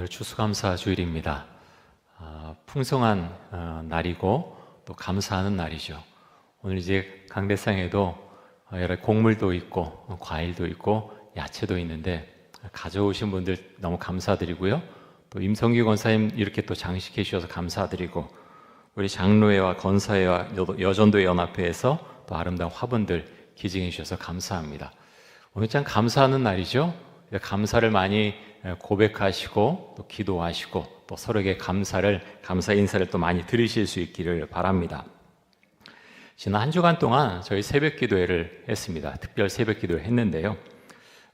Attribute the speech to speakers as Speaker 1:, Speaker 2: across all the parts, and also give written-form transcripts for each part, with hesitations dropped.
Speaker 1: 추수감사 주일입니다. 풍성한 날이고 또 감사하는 날이죠. 오늘 이제 강대상에도 여러 곡물도 있고 과일도 있고 야채도 있는데 가져오신 분들 너무 감사드리고요. 또 임성규 권사님 이렇게 또 장식해 주셔서 감사드리고, 우리 장로회와 건사회와 여전도회 연합회에서 또 아름다운 화분들 기증해 주셔서 감사합니다. 오늘 참 감사하는 날이죠. 감사를 많이 고백하시고 또 기도하시고 또 서로에게 감사 인사를 또 많이 드리실 수 있기를 바랍니다. 지난 한 주간 동안 저희 새벽 기도회를 했습니다. 특별 새벽 기도를 했는데요.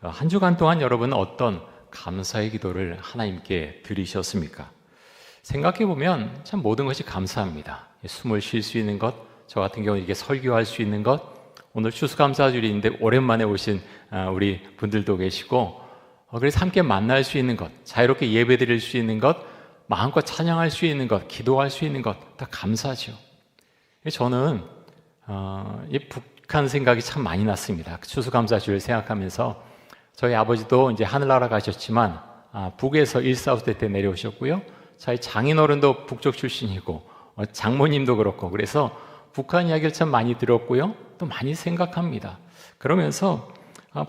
Speaker 1: 한 주간 동안 여러분은 어떤 감사의 기도를 하나님께 드리셨습니까? 생각해 보면 참 모든 것이 감사합니다. 숨을 쉴 수 있는 것, 저 같은 경우는 이게 설교할 수 있는 것, 오늘 추수감사주일인데 오랜만에 오신 우리 분들도 계시고, 그래서 함께 만날 수 있는 것, 자유롭게 예배 드릴 수 있는 것, 마음껏 찬양할 수 있는 것, 기도할 수 있는 것, 다 감사하죠. 저는 이 북한 생각이 참 많이 났습니다. 추수감사주일 생각하면서 저희 아버지도 이제 하늘나라 가셨지만 북에서 일사후퇴 때 내려오셨고요. 저희 장인어른도 북쪽 출신이고 장모님도 그렇고, 그래서 북한 이야기를 참 많이 들었고요. 또 많이 생각합니다. 그러면서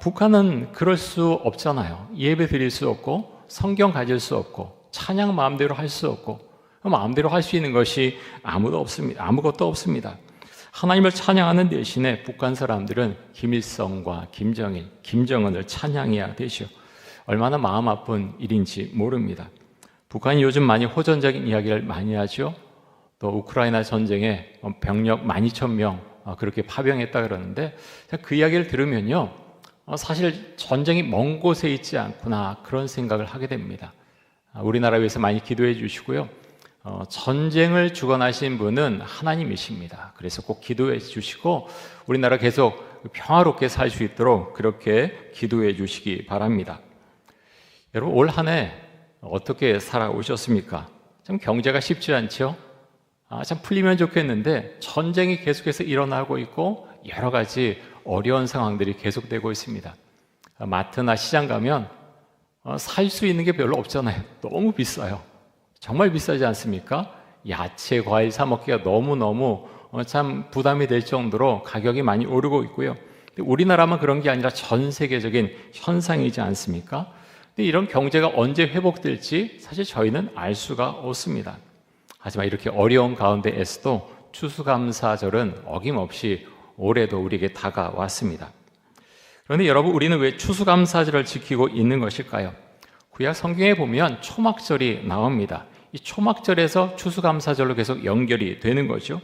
Speaker 1: 북한은 그럴 수 없잖아요. 예배 드릴 수 없고 성경 가질 수 없고 찬양 마음대로 할 수 없고, 마음대로 할 수 있는 것이 아무것도 없습니다. 하나님을 찬양하는 대신에 북한 사람들은 김일성과 김정일, 김정은을 찬양해야 되죠. 얼마나 마음 아픈 일인지 모릅니다. 북한이 요즘 많이 호전적인 이야기를 많이 하죠. 또 우크라이나 전쟁에 병력 12,000명 그렇게 파병했다 그러는데, 그 이야기를 들으면요, 사실 전쟁이 먼 곳에 있지 않구나, 그런 생각을 하게 됩니다. 우리나라 위해서 많이 기도해 주시고요. 전쟁을 주관하신 분은 하나님이십니다. 그래서 꼭 기도해 주시고 우리나라 계속 평화롭게 살 수 있도록 그렇게 기도해 주시기 바랍니다. 여러분, 올 한 해 어떻게 살아오셨습니까? 참 경제가 쉽지 않죠? 참 풀리면 좋겠는데 전쟁이 계속해서 일어나고 있고 여러 가지 어려운 상황들이 계속되고 있습니다. 마트나 시장 가면 살 수 있는 게 별로 없잖아요. 너무 비싸요. 정말 비싸지 않습니까? 야채, 과일 사 먹기가 너무너무 참 부담이 될 정도로 가격이 많이 오르고 있고요. 우리나라만 그런 게 아니라 전 세계적인 현상이지 않습니까? 근데 이런 경제가 언제 회복될지 사실 저희는 알 수가 없습니다. 하지만 이렇게 어려운 가운데에서도 추수감사절은 어김없이 올해도 우리에게 다가왔습니다. 그런데 여러분, 우리는 왜 추수감사절을 지키고 있는 것일까요? 구약 성경에 보면 초막절이 나옵니다. 이 초막절에서 추수감사절로 계속 연결이 되는 거죠.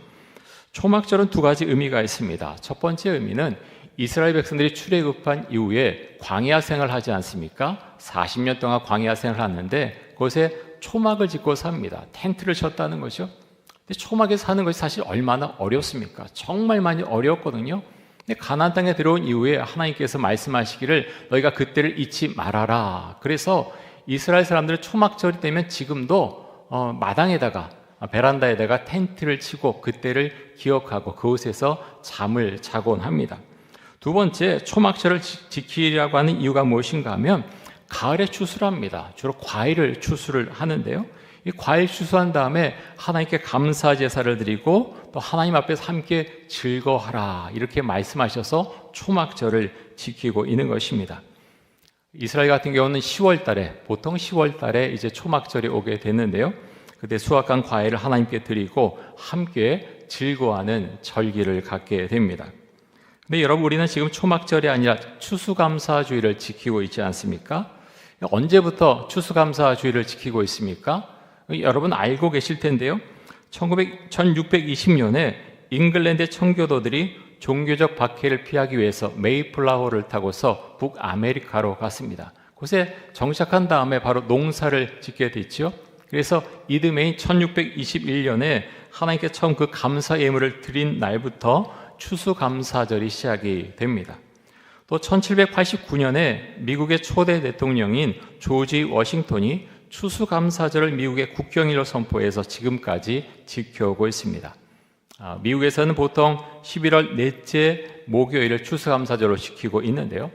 Speaker 1: 초막절은 두 가지 의미가 있습니다. 첫 번째 의미는 이스라엘 백성들이 출애굽한 이후에 광야 생활을 하지 않습니까? 40년 동안 광야 생활을 하는데 그곳에 초막을 짓고 삽니다. 텐트를 쳤다는 거죠. 근데 초막에 사는 것이 사실 얼마나 어렵습니까? 정말 많이 어려웠거든요. 근데 가나안 땅에 들어온 이후에 하나님께서 말씀하시기를 너희가 그때를 잊지 말아라. 그래서 이스라엘 사람들은 초막절이 되면 지금도 마당에다가 베란다에다가 텐트를 치고 그때를 기억하고 그곳에서 잠을 자곤 합니다. 두 번째, 초막절을 지키려고 하는 이유가 무엇인가 하면 가을에 추수를 합니다. 주로 과일을 추수를 하는데요. 이 과일 추수한 다음에 하나님께 감사 제사를 드리고 또 하나님 앞에서 함께 즐거워하라, 이렇게 말씀하셔서 초막절을 지키고 있는 것입니다. 이스라엘 같은 경우는 10월 달에, 보통 10월 달에 이제 초막절이 오게 됐는데요. 그때 수확한 과일을 하나님께 드리고 함께 즐거워하는 절기를 갖게 됩니다. 근데 여러분, 우리는 지금 초막절이 아니라 추수감사주의를 지키고 있지 않습니까? 언제부터 추수감사주의를 지키고 있습니까? 여러분 알고 계실 텐데요. 1620년에 잉글랜드 청교도들이 종교적 박해를 피하기 위해서 메이플라워를 타고서 북아메리카로 갔습니다. 그곳에 정착한 다음에 바로 농사를 짓게 됐죠. 그래서 이듬해인 1621년에 하나님께 처음 그 감사 예물을 드린 날부터 추수감사절이 시작이 됩니다. 또 1789년에 미국의 초대 대통령인 조지 워싱턴이 추수감사절을 미국의 국경일로 선포해서 지금까지 지켜오고 있습니다. 미국에서는 보통 11월 넷째 목요일을 추수감사절로 지키고 있는데요.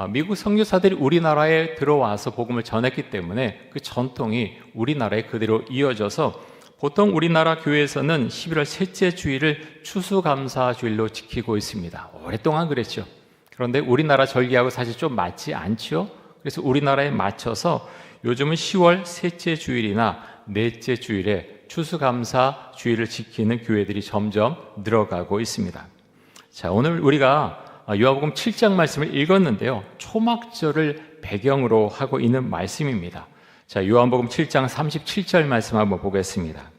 Speaker 1: 미국 선교사들이 우리나라에 들어와서 복음을 전했기 때문에 그 전통이 우리나라에 그대로 이어져서 보통 우리나라 교회에서는 11월 셋째 주일을 추수감사주일로 지키고 있습니다. 오랫동안 그랬죠. 그런데 우리나라 절기하고 사실 좀 맞지 않죠. 그래서 우리나라에 맞춰서 요즘은 10월 셋째 주일이나 넷째 주일에 추수감사주일을 지키는 교회들이 점점 늘어가고 있습니다. 자, 오늘 우리가 요한복음 7장 말씀을 읽었는데요. 초막절을 배경으로 하고 있는 말씀입니다. 자, 요한복음 7장 37절 말씀 한번 보겠습니다.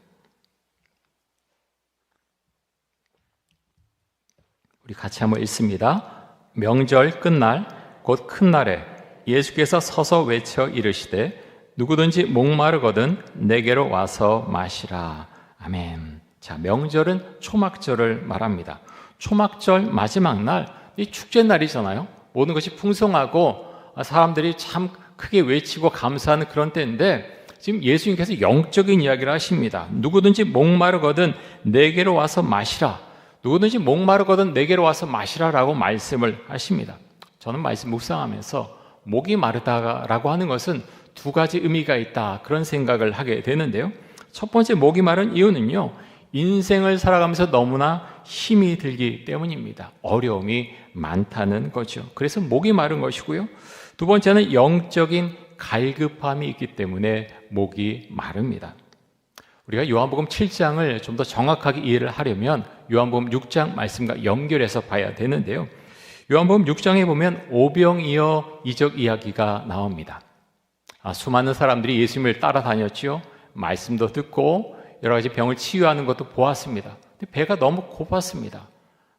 Speaker 1: 우리 같이 한번 읽습니다. 명절 끝날 곧 큰 날에 예수께서 서서 외쳐 이르시되 누구든지 목마르거든 내게로 와서 마시라. 아멘. 자, 명절은 초막절을 말합니다. 초막절 마지막 날, 이 축제 날이잖아요. 모든 것이 풍성하고 사람들이 참 크게 외치고 감사하는 그런 때인데 지금 예수님께서 영적인 이야기를 하십니다. 누구든지 목마르거든 내게로 와서 마시라. 누구든지 목마르거든 내게로 와서 마시라라고 말씀을 하십니다. 저는 말씀 묵상하면서 목이 마르다라고 하는 것은 두 가지 의미가 있다, 그런 생각을 하게 되는데요. 첫 번째, 목이 마른 이유는요, 인생을 살아가면서 너무나 힘이 들기 때문입니다. 어려움이 많다는 거죠. 그래서 목이 마른 것이고요. 두 번째는 영적인 갈급함이 있기 때문에 목이 마릅니다. 우리가 요한복음 7장을 좀 더 정확하게 이해를 하려면 요한복음 6장 말씀과 연결해서 봐야 되는데요. 요한복음 6장에 보면 오병이어 이적 이야기가 나옵니다. 수많은 사람들이 예수님을 따라다녔지요. 말씀도 듣고 여러 가지 병을 치유하는 것도 보았습니다. 근데 배가 너무 고팠습니다.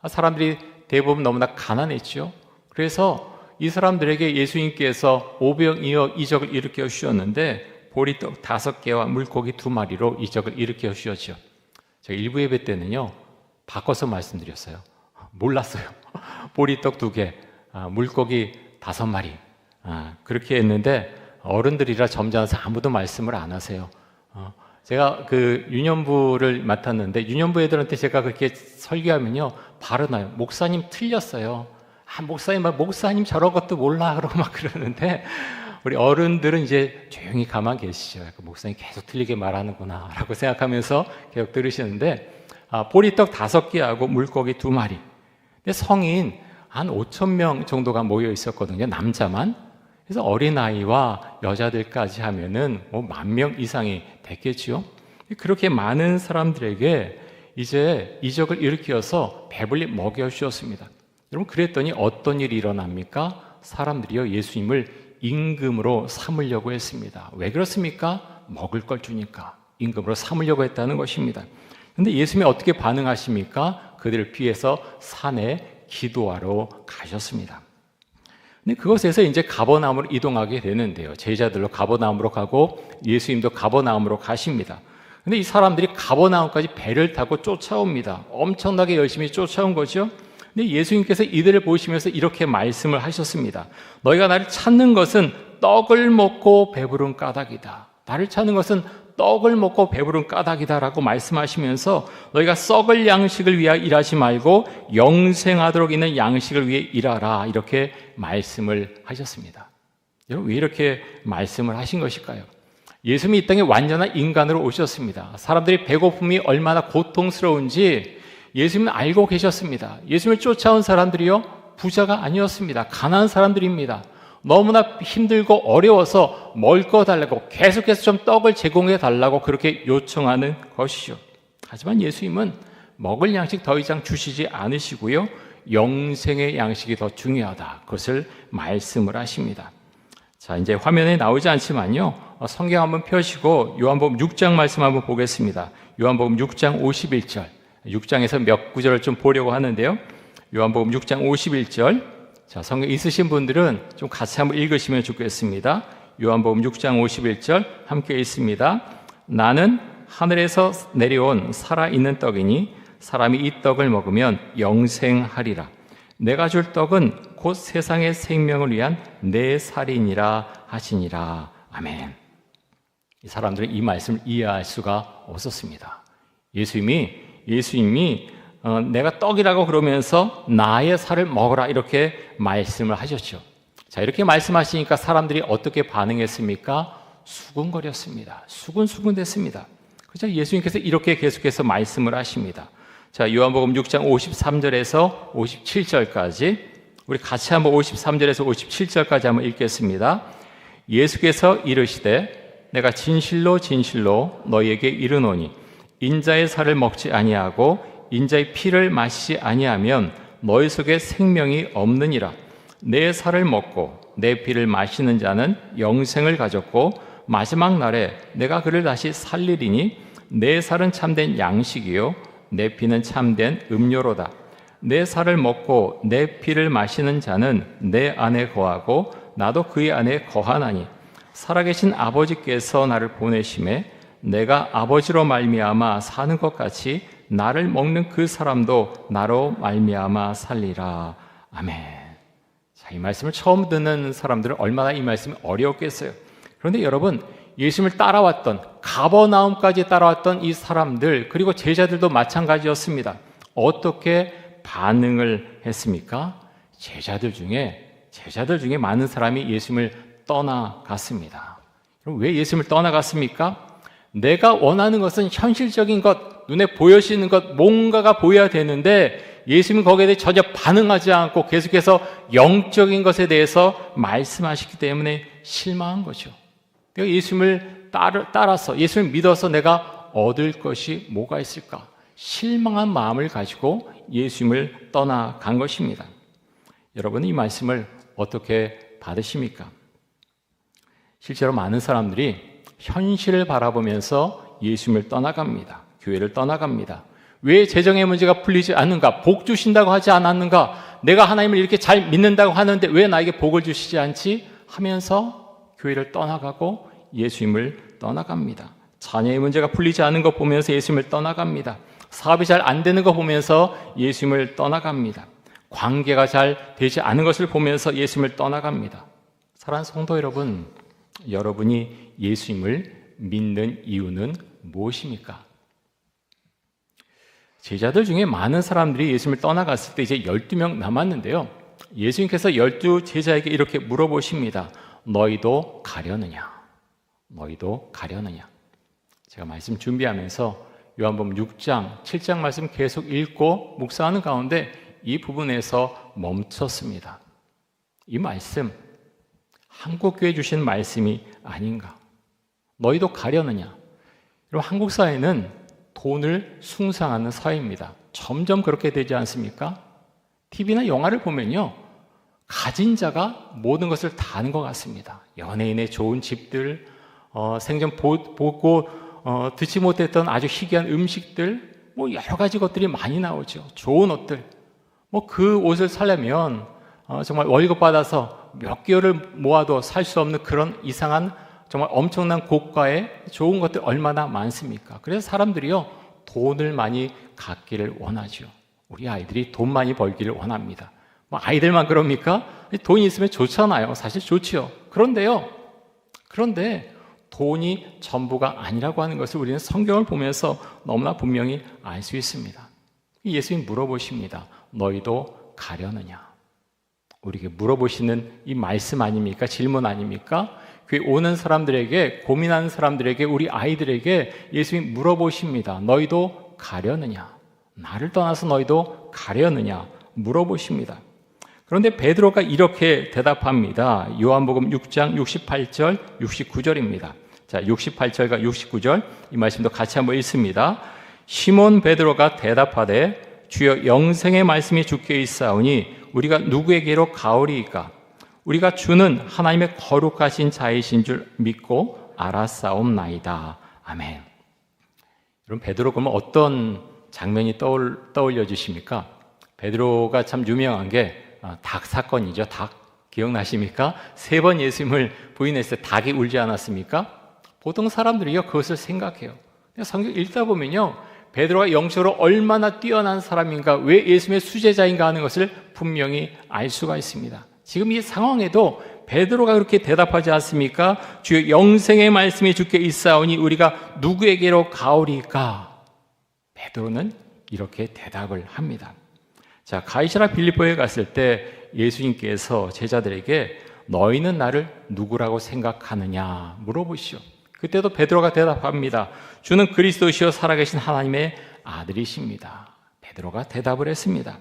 Speaker 1: 사람들이 대부분 너무나 가난했죠. 그래서 이 사람들에게 예수님께서 오병이어 이적을 일으켜 주셨는데 보리떡 5개와 물고기 2마리로 이적을 일으켜 주셨죠. 제가 일부 예배 때는요, 바꿔서 말씀드렸어요. 몰랐어요. 보리떡 2개, 물고기 5마리. 그렇게 했는데 어른들이라 점잖아서 아무도 말씀을 안 하세요. 제가 그 유년부를 맡았는데 유년부 애들한테 제가 그렇게 설교하면요, 바로 나요. 목사님 틀렸어요. 목사님 저런 것도 몰라 그러고 막 그러는데 우리 어른들은 이제 조용히 가만 계시죠. 목사님 계속 틀리게 말하는구나 라고 생각하면서 계속 들으시는데 보리떡 5개하고 물고기 2마리. 근데 성인 한 5,000명 정도가 모여 있었거든요. 남자만. 그래서 어린아이와 여자들까지 하면은 뭐 10,000명 이상이 됐겠지요. 그렇게 많은 사람들에게 이제 이적을 일으켜서 배불리 먹여주셨습니다. 여러분, 그랬더니 어떤 일이 일어납니까? 사람들이요, 예수님을 임금으로 삼으려고 했습니다. 왜 그렇습니까? 먹을 걸 주니까 임금으로 삼으려고 했다는 것입니다. 그런데 예수님이 어떻게 반응하십니까? 그들을 피해서 산에 기도하러 가셨습니다. 근데 그곳에서 이제 가버나움으로 이동하게 되는데요. 제자들로 가버나움으로 가고 예수님도 가버나움으로 가십니다. 근데 이 사람들이 가버나움까지 배를 타고 쫓아옵니다. 엄청나게 열심히 쫓아온 거죠. 근데 예수님께서 이들을 보시면서 이렇게 말씀을 하셨습니다. 너희가 나를 찾는 것은 떡을 먹고 배부른 까닭이다. 나를 찾는 것은 떡을 먹고 배부른 까닭이다라고 말씀하시면서 너희가 썩을 양식을 위하여 일하지 말고 영생하도록 있는 양식을 위해 일하라, 이렇게 말씀을 하셨습니다. 여러분, 왜 이렇게 말씀을 하신 것일까요? 예수님이 이 땅에 완전한 인간으로 오셨습니다. 사람들이 배고픔이 얼마나 고통스러운지 예수님은 알고 계셨습니다. 예수님을 쫓아온 사람들이요, 부자가 아니었습니다. 가난한 사람들입니다. 너무나 힘들고 어려워서 먹을 거 달라고, 계속해서 좀 떡을 제공해 달라고 그렇게 요청하는 것이죠. 하지만 예수님은 먹을 양식 더 이상 주시지 않으시고요, 영생의 양식이 더 중요하다, 그것을 말씀을 하십니다. 자, 이제 화면에 나오지 않지만요, 성경 한번 펴시고 요한복음 6장 말씀 한번 보겠습니다. 요한복음 6장 51절, 6장에서 몇 구절을 좀 보려고 하는데요, 요한복음 6장 51절, 자, 성경 있으신 분들은 좀 같이 한번 읽으시면 좋겠습니다. 요한복음 6장 51절 함께 읽습니다. 나는 하늘에서 내려온 살아있는 떡이니 사람이 이 떡을 먹으면 영생하리라. 내가 줄 떡은 곧 세상의 생명을 위한 내 살이니라 하시니라. 아멘. 이 사람들은 이 말씀을 이해할 수가 없었습니다. 예수님이 내가 떡이라고 그러면서 나의 살을 먹어라, 이렇게 말씀을 하셨죠. 자, 이렇게 말씀하시니까 사람들이 어떻게 반응했습니까? 수군거렸습니다. 수군수군댔습니다. 그죠? 예수님께서 이렇게 계속해서 말씀을 하십니다. 자, 요한복음 6장 53절에서 57절까지 우리 같이 한번 53절에서 57절까지 한번 읽겠습니다. 예수께서 이르시되 내가 진실로 진실로 너희에게 이르노니 인자의 살을 먹지 아니하고 인자의 피를 마시지 아니하면 너희 속에 생명이 없느니라. 내 살을 먹고 내 피를 마시는 자는 영생을 가졌고 마지막 날에 내가 그를 다시 살리리니 내 살은 참된 양식이요 내 피는 참된 음료로다. 내 살을 먹고 내 피를 마시는 자는 내 안에 거하고 나도 그의 안에 거하나니 살아계신 아버지께서 나를 보내심에 내가 아버지로 말미암아 사는 것 같이 나를 먹는 그 사람도 나로 말미암아 살리라. 아멘. 자, 이 말씀을 처음 듣는 사람들은 얼마나 이 말씀이 어려웠겠어요. 그런데 여러분, 예수님을 따라왔던, 가버나움까지 따라왔던 이 사람들, 그리고 제자들도 마찬가지였습니다. 어떻게 반응을 했습니까? 제자들 중에 많은 사람이 예수님을 떠나갔습니다. 그럼 왜 예수님을 떠나갔습니까? 내가 원하는 것은 현실적인 것, 눈에 보여지는 것, 뭔가가 보여야 되는데 예수님은 거기에 대해 전혀 반응하지 않고 계속해서 영적인 것에 대해서 말씀하시기 때문에 실망한 거죠. 내가 예수님을 따라서 예수님을 믿어서 내가 얻을 것이 뭐가 있을까? 실망한 마음을 가지고 예수님을 떠나간 것입니다. 여러분은 이 말씀을 어떻게 받으십니까? 실제로 많은 사람들이 현실을 바라보면서 예수님을 떠나갑니다. 교회를 떠나갑니다. 왜 재정의 문제가 풀리지 않는가? 복 주신다고 하지 않았는가? 내가 하나님을 이렇게 잘 믿는다고 하는데 왜 나에게 복을 주시지 않지? 하면서 교회를 떠나가고 예수님을 떠나갑니다. 자녀의 문제가 풀리지 않는 거 보면서 예수님을 떠나갑니다. 사업이 잘 안 되는 거 보면서 예수님을 떠나갑니다. 관계가 잘 되지 않은 것을 보면서 예수님을 떠나갑니다. 사랑하는 성도 여러분, 여러분이 예수님을 믿는 이유는 무엇입니까? 제자들 중에 많은 사람들이 예수님을 떠나갔을 때 이제 12명 남았는데요. 예수님께서 12제자에게 이렇게 물어보십니다. 너희도 가려느냐? 너희도 가려느냐? 제가 말씀 준비하면서 요한복음 6장, 7장 말씀 계속 읽고 묵상하는 가운데 이 부분에서 멈췄습니다. 이 말씀, 한국교회 주신 말씀이 아닌가? 너희도 가려느냐? 여러분, 한국 사회는 돈을 숭상하는 사회입니다. 점점 그렇게 되지 않습니까? TV나 영화를 보면요, 가진 자가 모든 것을 다 아는 것 같습니다. 연예인의 좋은 집들, 생전 보고 듣지 못했던 아주 희귀한 음식들, 뭐 여러 가지 것들이 많이 나오죠. 좋은 옷들, 뭐 그 옷을 사려면 정말 월급 받아서 몇 개월을 모아도 살 수 없는 그런 이상한 정말 엄청난 고가의 좋은 것들 얼마나 많습니까? 그래서 사람들이요, 돈을 많이 갖기를 원하죠. 우리 아이들이 돈 많이 벌기를 원합니다. 뭐 아이들만 그럽니까? 돈이 있으면 좋잖아요. 사실 좋지요. 그런데 돈이 전부가 아니라고 하는 것을 우리는 성경을 보면서 너무나 분명히 알 수 있습니다. 예수님 물어보십니다. 너희도 가려느냐? 우리에게 물어보시는 이 말씀 아닙니까? 질문 아닙니까? 교회 오는 사람들에게, 고민하는 사람들에게, 우리 아이들에게 예수님이 물어보십니다. 너희도 가려느냐? 나를 떠나서 너희도 가려느냐? 물어보십니다. 그런데 베드로가 이렇게 대답합니다. 요한복음 6장 68절, 69절입니다. 자, 68절과 69절 이 말씀도 같이 한번 읽습니다. 시몬 베드로가 대답하되 주여 영생의 말씀이 주께 있사오니 우리가 누구에게로 가오리이까? 우리가 주는 하나님의 거룩하신 자이신 줄 믿고 알았사옵나이다. 아멘. 여러분, 베드로 그러면 어떤 장면이 떠올려 주십니까? 베드로가 참 유명한 게 닭 사건이죠. 닭 기억나십니까? 3번 예수님을 부인했을 때 닭이 울지 않았습니까? 보통 사람들이요, 그것을 생각해요. 성경 읽다 보면요, 베드로가 영적으로 얼마나 뛰어난 사람인가, 왜 예수님의 수제자인가 하는 것을 분명히 알 수가 있습니다. 지금 이 상황에도 베드로가 그렇게 대답하지 않습니까? 주여 영생의 말씀이 주께 있사오니 우리가 누구에게로 가오리까? 베드로는 이렇게 대답을 합니다. 자, 가이사랴 빌립보에 갔을 때 예수님께서 제자들에게 너희는 나를 누구라고 생각하느냐 물어보시오. 그때도 베드로가 대답합니다. 주는 그리스도시요 살아계신 하나님의 아들이십니다. 베드로가 대답을 했습니다.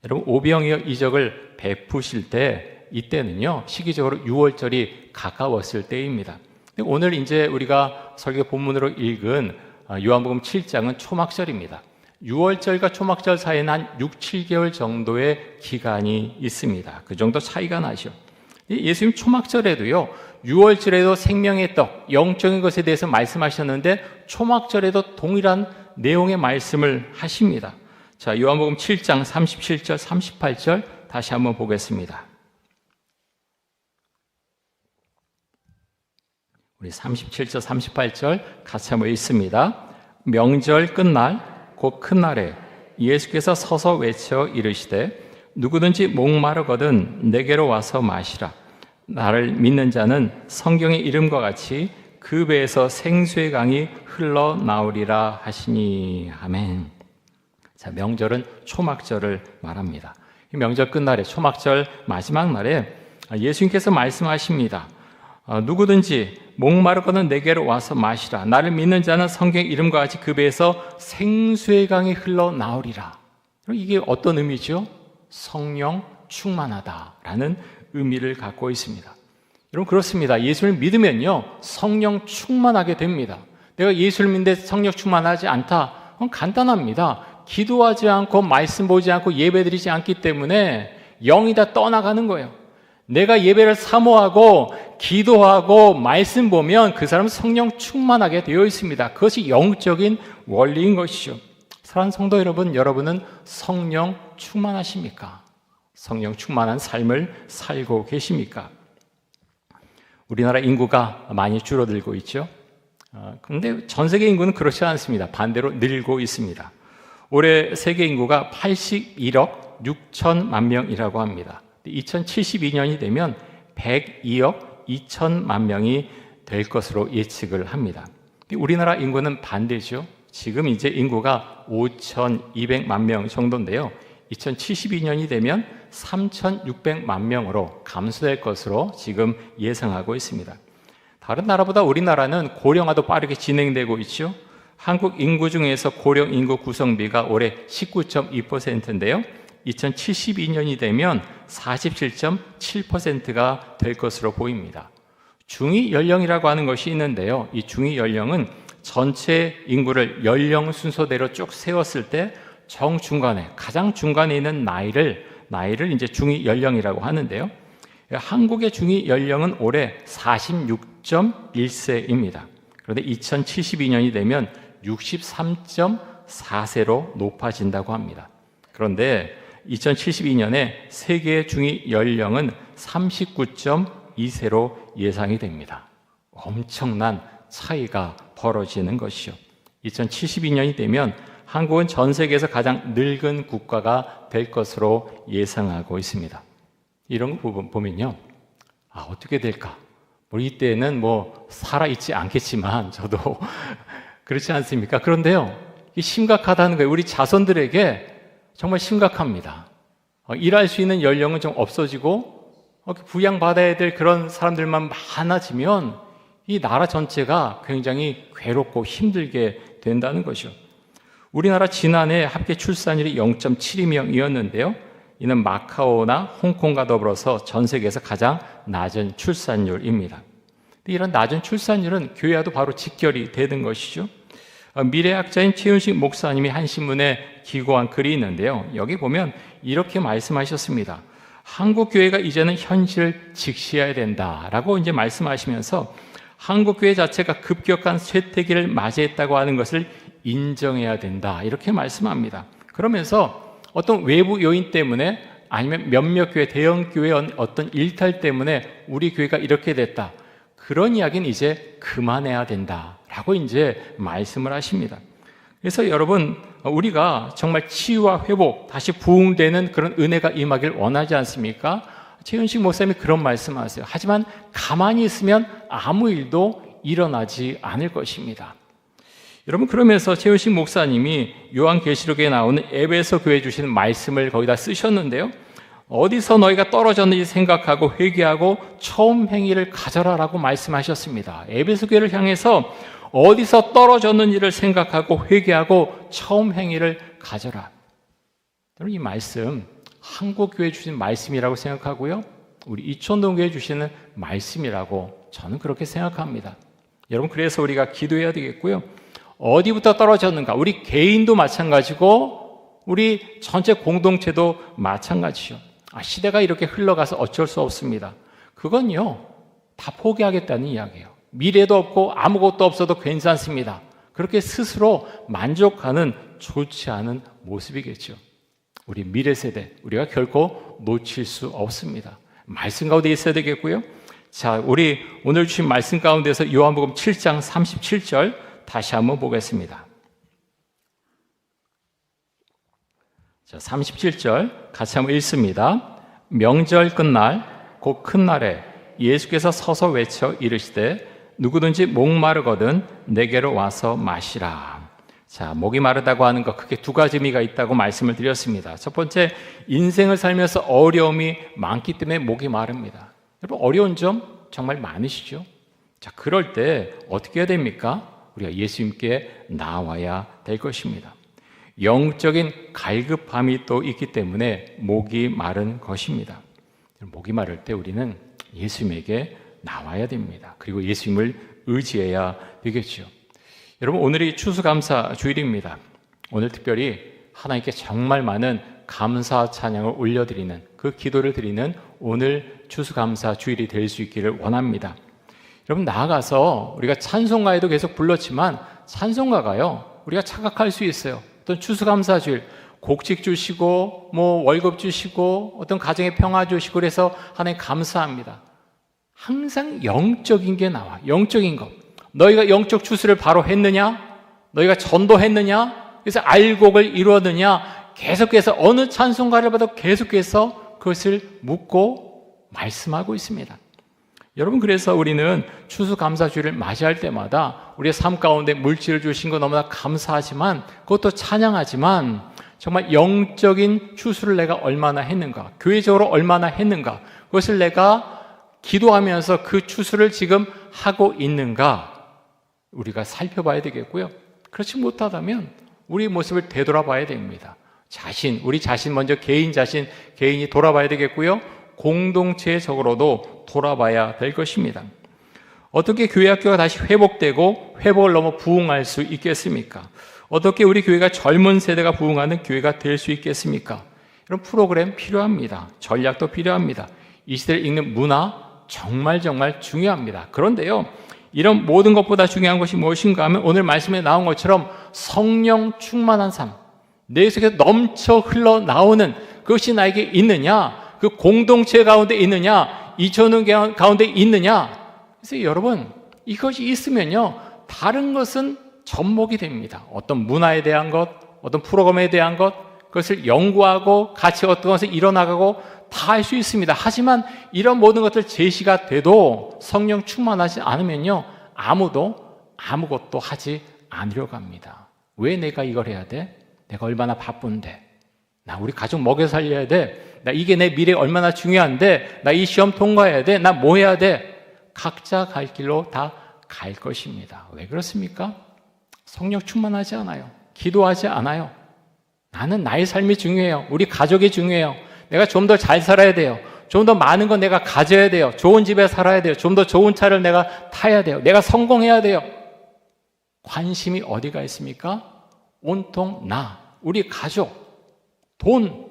Speaker 1: 여러분, 오병이어 이적을 베푸실 때 이때는요 시기적으로 유월절이 가까웠을 때입니다. 오늘 이제 우리가 설교 본문으로 읽은 요한복음 7장은 초막절입니다. 유월절과 초막절 사이에는 한 6, 7개월 정도의 기간이 있습니다. 그 정도 차이가 나죠. 예수님 초막절에도요 유월절에도 생명의 떡, 영적인 것에 대해서 말씀하셨는데 초막절에도 동일한 내용의 말씀을 하십니다. 자, 요한복음 7장 37절, 38절 다시 한번 보겠습니다. 우리 37절, 38절 같이 한번 읽습니다. 명절 끝날 곧 큰 날에 예수께서 서서 외쳐 이르시되 누구든지 목마르거든 내게로 와서 마시라. 나를 믿는 자는 성경의 이름과 같이 그 배에서 생수의 강이 흘러나오리라 하시니. 아멘. 자, 명절은 초막절을 말합니다. 명절 끝날에 초막절 마지막 날에 예수님께서 말씀하십니다. 누구든지 목마르거든 내게로 와서 마시라. 나를 믿는 자는 성경의 이름과 같이 그 배에서 생수의 강이 흘러나오리라. 이게 어떤 의미죠? 성령 충만하다라는 의미를 갖고 있습니다. 여러분, 그렇습니다. 예수를 믿으면요 성령 충만하게 됩니다. 내가 예수를 믿는데 성령 충만하지 않다? 그건 간단합니다. 기도하지 않고 말씀 보지 않고 예배드리지 않기 때문에 영이 다 떠나가는 거예요. 내가 예배를 사모하고 기도하고 말씀 보면 그 사람은 성령 충만하게 되어 있습니다. 그것이 영적인 원리인 것이죠. 사랑하는 성도 여러분, 여러분은 성령 충만하십니까? 성령 충만한 삶을 살고 계십니까? 우리나라 인구가 많이 줄어들고 있죠. 그런데 전 세계 인구는 그렇지 않습니다. 반대로 늘고 있습니다. 올해 세계 인구가 81억 6천만 명이라고 합니다. 2072년이 되면 102억 2천만 명이 될 것으로 예측을 합니다. 우리나라 인구는 반대죠. 지금 이제 인구가 5,200만 명 정도인데요. 2072년이 되면 3,600만 명으로 감소될 것으로 지금 예상하고 있습니다. 다른 나라보다 우리나라는 고령화도 빠르게 진행되고 있죠. 한국 인구 중에서 고령 인구 구성비가 올해 19.2%인데요. 2072년이 되면 47.7%가 될 것으로 보입니다. 중위 연령이라고 하는 것이 있는데요. 이 중위 연령은 전체 인구를 연령 순서대로 쭉 세웠을 때 정중간에, 가장 중간에 있는 나이를 이제 중위 연령이라고 하는데요. 한국의 중위 연령은 올해 46.1세입니다. 그런데 2072년이 되면 63.4세로 높아진다고 합니다. 그런데 2072년에 세계 중위 연령은 39.2세로 예상이 됩니다. 엄청난 차이가 벌어지는 것이죠. 2072년이 되면 한국은 전 세계에서 가장 늙은 국가가 될 것으로 예상하고 있습니다. 이런 거 보면요, 어떻게 될까? 이때는 살아있지 않겠지만 저도 그렇지 않습니까? 그런데요, 심각하다는 거예요. 우리 자손들에게 정말 심각합니다. 일할 수 있는 연령은 좀 없어지고 부양받아야 될 그런 사람들만 많아지면 이 나라 전체가 굉장히 괴롭고 힘들게 된다는 것이죠. 우리나라 지난해 합계 출산율이 0.72명이었는데요. 이는 마카오나 홍콩과 더불어서 전 세계에서 가장 낮은 출산율입니다. 이런 낮은 출산율은 교회와도 바로 직결이 되는 것이죠. 미래학자인 최윤식 목사님이 한 신문에 기고한 글이 있는데요. 여기 보면 이렇게 말씀하셨습니다. 한국 교회가 이제는 현실을 직시해야 된다라고 이제 말씀하시면서 한국 교회 자체가 급격한 쇠퇴기를 맞이했다고 하는 것을 인정해야 된다, 이렇게 말씀합니다. 그러면서 어떤 외부 요인 때문에 아니면 몇몇 교회, 대형 교회의 어떤 일탈 때문에 우리 교회가 이렇게 됐다, 그런 이야기는 이제 그만해야 된다라고 이제 말씀을 하십니다. 그래서 여러분, 우리가 정말 치유와 회복, 다시 부흥되는 그런 은혜가 임하길 원하지 않습니까? 최윤식 목사님이 그런 말씀하세요. 하지만 가만히 있으면 아무 일도 일어나지 않을 것입니다. 여러분, 그러면서 최윤식 목사님이 요한계시록에 나오는 에베소 교회에 주시는 말씀을 거기다 쓰셨는데요. 어디서 너희가 떨어졌는지 생각하고 회개하고 처음 행위를 가져라라고 말씀하셨습니다. 에베소 교회를 향해서 어디서 떨어졌는지를 생각하고 회개하고 처음 행위를 가져라. 여러분, 이 말씀 한국교회 주신 말씀이라고 생각하고요, 우리 이촌동교회 주시는 말씀이라고 저는 그렇게 생각합니다. 여러분, 그래서 우리가 기도해야 되겠고요, 어디부터 떨어졌는가, 우리 개인도 마찬가지고 우리 전체 공동체도 마찬가지죠. 시대가 이렇게 흘러가서 어쩔 수 없습니다. 그건요, 다 포기하겠다는 이야기예요. 미래도 없고 아무것도 없어도 괜찮습니다. 그렇게 스스로 만족하는 좋지 않은 모습이겠죠. 우리 미래 세대, 우리가 결코 놓칠 수 없습니다. 말씀 가운데 있어야 되겠고요. 자, 우리 오늘 주신 말씀 가운데서 요한복음 7장 37절 다시 한번 보겠습니다. 자, 37절 같이 한번 읽습니다. 명절 끝날 곧 큰 날에 예수께서 서서 외쳐 이르시되 누구든지 목마르거든 내게로 와서 마시라. 자, 목이 마르다고 하는 것, 크게 두 가지 의미가 있다고 말씀을 드렸습니다. 첫 번째, 인생을 살면서 어려움이 많기 때문에 목이 마릅니다. 여러분, 어려운 점 정말 많으시죠? 자, 그럴 때 어떻게 해야 됩니까? 우리가 예수님께 나와야 될 것입니다. 영적인 갈급함이 또 있기 때문에 목이 마른 것입니다. 목이 마를 때 우리는 예수님에게 나와야 됩니다. 그리고 예수님을 의지해야 되겠죠. 여러분, 오늘이 추수감사 주일입니다. 오늘 특별히 하나님께 정말 많은 감사 찬양을 올려드리는, 그 기도를 드리는 오늘 추수감사 주일이 될 수 있기를 원합니다. 여러분, 나아가서 우리가 찬송가에도 계속 불렀지만 찬송가가요, 우리가 착각할 수 있어요. 어떤 추수감사 주일, 곡식 주시고 월급 주시고 어떤 가정의 평화 주시고 그래서 하나님 감사합니다. 항상 영적인 게 나와. 영적인 것. 너희가 영적 추수를 바로 했느냐? 너희가 전도했느냐? 그래서 알곡을 이루었느냐? 계속해서 어느 찬송가를 봐도 계속해서 그것을 묻고 말씀하고 있습니다. 여러분, 그래서 우리는 추수감사주일을 맞이할 때마다 우리의 삶 가운데 물질을 주신 거 너무나 감사하지만, 그것도 찬양하지만, 정말 영적인 추수를 내가 얼마나 했는가, 교회적으로 얼마나 했는가, 그것을 내가 기도하면서 그 추수를 지금 하고 있는가 우리가 살펴봐야 되겠고요. 그렇지 못하다면 우리 모습을 되돌아봐야 됩니다. 우리 자신 먼저 개인이 돌아봐야 되겠고요. 공동체적으로도 돌아봐야 될 것입니다. 어떻게 교회 학교가 다시 회복되고 회복을 넘어 부흥할 수 있겠습니까? 어떻게 우리 교회가 젊은 세대가 부흥하는 교회가 될 수 있겠습니까? 이런 프로그램 필요합니다. 전략도 필요합니다. 이 시대를 읽는 문화 정말 중요합니다. 그런데요, 이런 모든 것보다 중요한 것이 무엇인가 하면 오늘 말씀에 나온 것처럼 성령 충만한 삶, 내 속에서 넘쳐 흘러나오는 그것이 나에게 있느냐, 그 공동체 가운데 있느냐, 이천원 가운데 있느냐. 그래서 여러분, 이것이 있으면요, 다른 것은 접목이 됩니다. 어떤 문화에 대한 것, 어떤 프로그램에 대한 것, 그것을 연구하고 같이 어떤 것을 이뤄나가고 다 할 수 있습니다. 하지만 이런 모든 것들 제시가 돼도 성령 충만하지 않으면요, 아무것도 하지 않으려고 합니다. 왜 내가 이걸 해야 돼? 내가 얼마나 바쁜데, 나 우리 가족 먹여 살려야 돼, 나 이게 내 미래에 얼마나 중요한데, 나 이 시험 통과해야 돼, 나 뭐 해야 돼? 각자 갈 길로 다 갈 것입니다. 왜 그렇습니까? 성령 충만하지 않아요. 기도하지 않아요. 나는 나의 삶이 중요해요. 우리 가족이 중요해요. 내가 좀 더 잘 살아야 돼요. 좀 더 많은 건 내가 가져야 돼요. 좋은 집에 살아야 돼요. 좀 더 좋은 차를 내가 타야 돼요. 내가 성공해야 돼요. 관심이 어디가 있습니까? 온통 나, 우리 가족, 돈.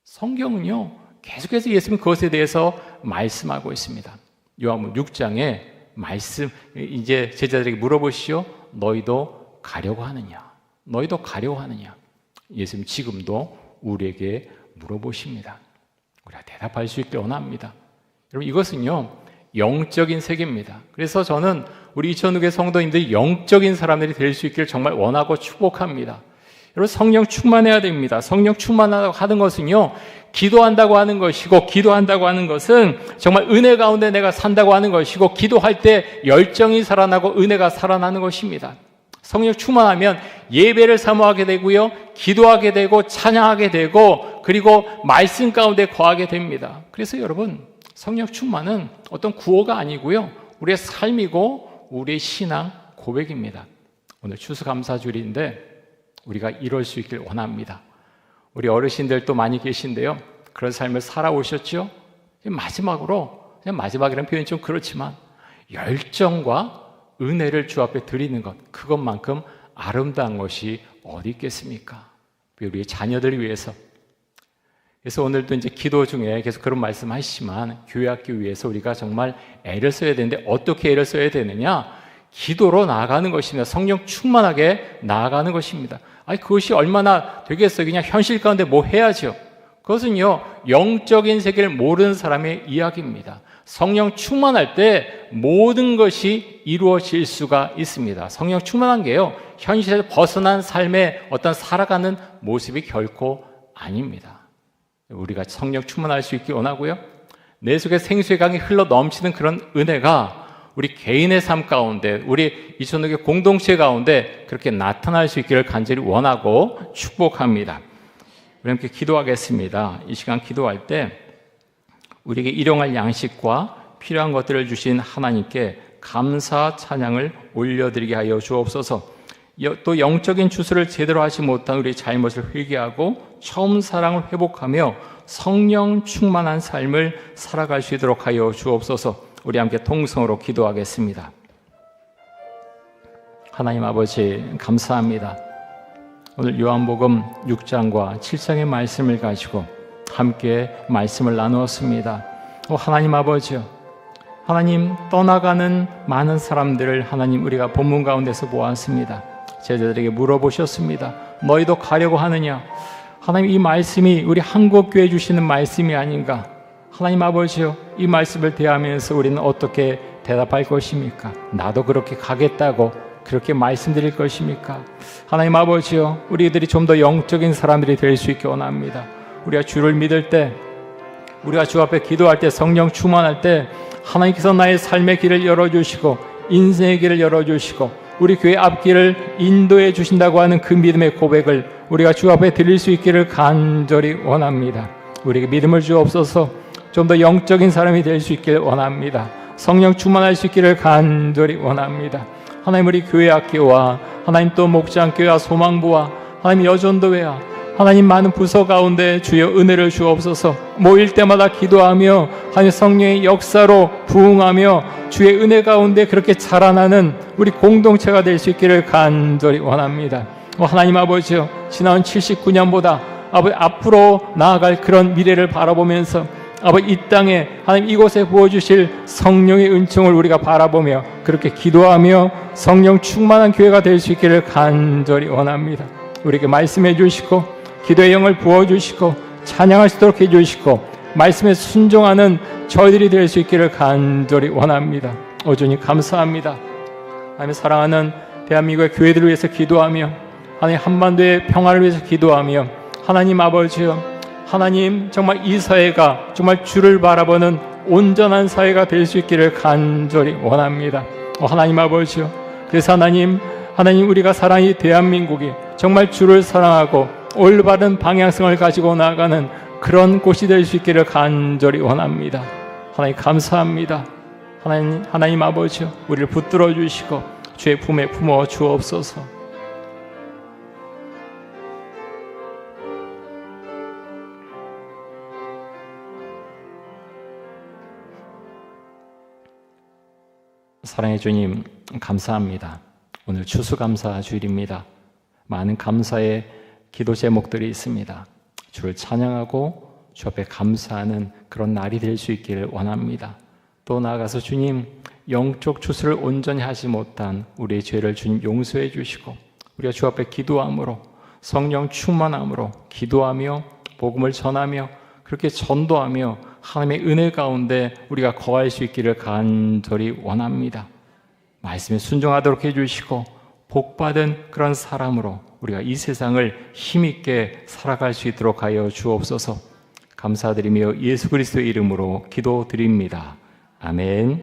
Speaker 1: 성경은요, 계속해서 예수님 그것에 대해서 말씀하고 있습니다. 요한복음 6장에 이제 제자들에게 물어보시오. 너희도 가려고 하느냐? 너희도 가려고 하느냐? 예수님 지금도 우리에게 물어보십니다. 우리가 대답할 수 있게 원합니다. 여러분, 이것은요, 영적인 세계입니다. 그래서 저는 우리 이천육의 성도님들이 영적인 사람들이 될 수 있기를 정말 원하고 축복합니다. 여러분, 성령 충만해야 됩니다. 성령 충만하다고 하는 것은요, 기도한다고 하는 것이고, 기도한다고 하는 것은 정말 은혜 가운데 내가 산다고 하는 것이고, 기도할 때 열정이 살아나고 은혜가 살아나는 것입니다. 성령 충만하면 예배를 사모하게 되고요, 기도하게 되고 찬양하게 되고 그리고 말씀 가운데 거하게 됩니다. 그래서 여러분, 성령 충만은 어떤 구호가 아니고요, 우리의 삶이고 우리의 신앙 고백입니다. 오늘 추수감사주일인데 우리가 이룰 수 있길 원합니다. 우리 어르신들도 많이 계신데요, 그런 삶을 살아오셨죠? 마지막으로, 그냥 마지막이라는 표현이 좀 그렇지만 열정과 은혜를 주 앞에 드리는 것, 그것만큼 아름다운 것이 어디 있겠습니까? 우리의 자녀들을 위해서. 그래서 오늘도 이제 기도 중에 계속 그런 말씀 하시지만 교회 학교 위해서 우리가 정말 애를 써야 되는데 어떻게 애를 써야 되느냐? 기도로 나아가는 것입니다. 성령 충만하게 나아가는 것입니다. 아니, 그것이 얼마나 되겠어요? 그냥 현실 가운데 뭐 해야죠? 그것은요, 영적인 세계를 모르는 사람의 이야기입니다. 성령 충만할 때 모든 것이 이루어질 수가 있습니다. 성령 충만한 게요, 현실에서 벗어난 삶의 어떤 살아가는 모습이 결코 아닙니다. 우리가 성령 충만할 수 있기 원하고요, 내 속에 생수의 강이 흘러 넘치는 그런 은혜가 우리 개인의 삶 가운데, 우리 이천도교 공동체 가운데 그렇게 나타날 수 있기를 간절히 원하고 축복합니다. 우리 함께 기도하겠습니다. 이 시간 기도할 때 우리에게 일용할 양식과 필요한 것들을 주신 하나님께 감사 찬양을 올려드리게 하여 주옵소서. 또 영적인 추수를 제대로 하지 못한 우리의 잘못을 회개하고 처음 사랑을 회복하며 성령 충만한 삶을 살아갈 수 있도록 하여 주옵소서. 우리 함께 통성으로 기도하겠습니다. 하나님 아버지, 감사합니다. 오늘 요한복음 6장과 7장의 말씀을 가지고 함께 말씀을 나누었습니다. 하나님 아버지요, 하나님, 떠나가는 많은 사람들을 하나님 우리가 본문 가운데서 보았습니다. 제자들에게 물어보셨습니다. 너희도 가려고 하느냐? 하나님, 이 말씀이 우리 한국교회 주시는 말씀이 아닌가? 하나님 아버지요, 이 말씀을 대하면서 우리는 어떻게 대답할 것입니까? 나도 그렇게 가겠다고 그렇게 말씀드릴 것입니까? 하나님 아버지요, 우리들이 좀 더 영적인 사람들이 될 수 있게 원합니다. 우리가 주를 믿을 때, 우리가 주 앞에 기도할 때, 성령 충만할 때 하나님께서 나의 삶의 길을 열어주시고 인생의 길을 열어주시고 우리 교회 앞길을 인도해 주신다고 하는 그 믿음의 고백을 우리가 주 앞에 드릴 수 있기를 간절히 원합니다. 우리에게 믿음을 주옵소서. 좀 더 영적인 사람이 될 수 있기를 원합니다. 성령 충만할 수 있기를 간절히 원합니다. 하나님, 우리 교회 학교와 하나님 또 목장교회와 소망부와 하나님 여전도회와 하나님 많은 부서 가운데 주여 은혜를 주옵소서. 모일 때마다 기도하며 하나님 성령의 역사로 부응하며 주의 은혜 가운데 그렇게 자라나는 우리 공동체가 될 수 있기를 간절히 원합니다. 하나님 아버지요, 지나온 79년보다 아버지 앞으로 나아갈 그런 미래를 바라보면서 아버지 이 땅에 하나님 이곳에 부어주실 성령의 은총을 우리가 바라보며 그렇게 기도하며 성령 충만한 교회가 될 수 있기를 간절히 원합니다. 우리에게 말씀해 주시고 기도의 영을 부어주시고 찬양할 수 있도록 해주시고 말씀에 순종하는 저희들이 될 수 있기를 간절히 원합니다. 오주님 감사합니다. 하나님, 사랑하는 대한민국의 교회들을 위해서 기도하며 하나님 한반도의 평화를 위해서 기도하며 하나님 아버지여, 하나님 정말 이 사회가 정말 주를 바라보는 온전한 사회가 될 수 있기를 간절히 원합니다. 하나님 아버지요, 그래서 하나님 우리가 사랑하는 이 대한민국이 정말 주를 사랑하고 올바른 방향성을 가지고 나아가는 그런 곳이 될 수 있기를 간절히 원합니다. 하나님 감사합니다. 하나님 아버지요, 우리를 붙들어 주시고 주의 품에 품어 주옵소서. 사랑의 주님 감사합니다. 오늘 추수감사 주일입니다. 많은 감사의 기도 제목들이 있습니다. 주를 찬양하고 주 앞에 감사하는 그런 날이 될 수 있기를 원합니다. 또 나아가서 주님, 영적 추수를 온전히 하지 못한 우리의 죄를 주님 용서해 주시고 우리가 주 앞에 기도함으로 성령 충만함으로 기도하며 복음을 전하며 그렇게 전도하며 하나님의 은혜 가운데 우리가 거할 수 있기를 간절히 원합니다. 말씀에 순종하도록 해주시고 복받은 그런 사람으로 우리가 이 세상을 힘있게 살아갈 수 있도록 하여 주옵소서. 감사드리며 예수 그리스도의 이름으로 기도드립니다. 아멘.